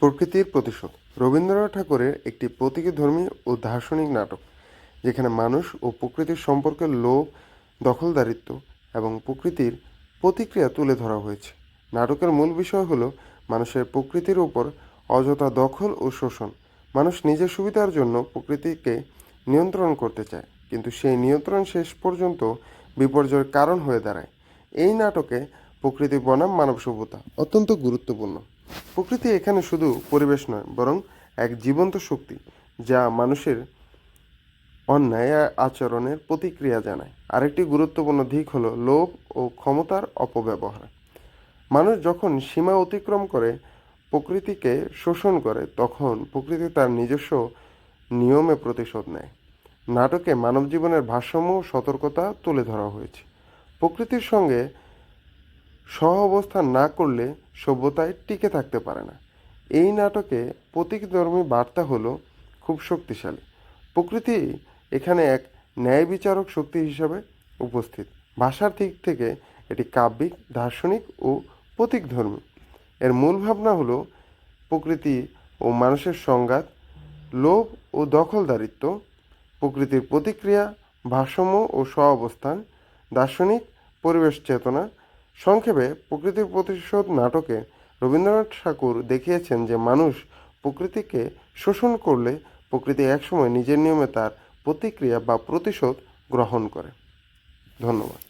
প্রকৃতির প্রতিশোধ রবীন্দ্রনাথ ঠাকুরের একটি প্রতীকীধর্মী ও দার্শনিক নাটক, যেখানে মানুষ ও প্রকৃতির সম্পর্কে লোভ, দখলদারিত্ব এবং প্রকৃতির প্রতিক্রিয়া তুলে ধরা হয়েছে। নাটকের মূল বিষয় হলো মানুষের প্রকৃতির উপর অযথা দখল ও শোষণ। মানুষ নিজের সুবিধার জন্য প্রকৃতিকে নিয়ন্ত্রণ করতে চায়, কিন্তু সেই নিয়ন্ত্রণ শেষ পর্যন্ত বিপর্যয়ের কারণ হয়ে দাঁড়ায়। এই নাটকে প্রকৃতি বনাম মানব সভ্যতা অত্যন্ত গুরুত্বপূর্ণ। প্রকৃতি এখানে শুধু পরিবেশ নয়, বরং এক জীবন্ত শক্তি যা মানুষের অন্যায় আচরণের প্রতিক্রিয়া জানায়। আরেকটি গুরুত্বপূর্ণ দিক হলো লোভ ও ক্ষমতার অপব্যবহার। মানুষ যখন সীমা অতিক্রম করে প্রকৃতিকে শোষণ করে, তখন প্রকৃতি তার নিজস্ব নিয়মে প্রতিশোধ নেয়। নাটকে মানব জীবনের ভারসাম্য ও সতর্কতা তুলে ধরা হয়েছে। প্রকৃতির সঙ্গে সহ অবস্থান না করলে সভ্যতায় টিকে থাকতে পারে না। এই নাটকে প্রতীকধর্মী বার্তা হলো খুব শক্তিশালী। প্রকৃতি এখানে এক ন্যায় বিচারক শক্তি হিসাবে উপস্থিত। ভাষার দিক থেকে এটি কাব্যিক, দার্শনিক ও প্রতীকধর্মী। এর মূল ভাবনা হলো প্রকৃতি ও মানুষের সংঘাত, লোভ ও দখলদারিত্ব, প্রকৃতির প্রতিক্রিয়া, ভারসাম্য ও সহাবস্থান, দার্শনিক পরিবেশ চেতনা। সংক্ষেপে, প্রকৃতির প্রতিশোধ নাটকে রবীন্দ্রনাথ ঠাকুর দেখিয়েছেন যে মানুষ প্রকৃতিকে শোষণ করলে প্রকৃতি একসময় নিজের নিয়মে তার প্রতিক্রিয়া বা প্রতিশোধ গ্রহণ করে। ধন্যবাদ।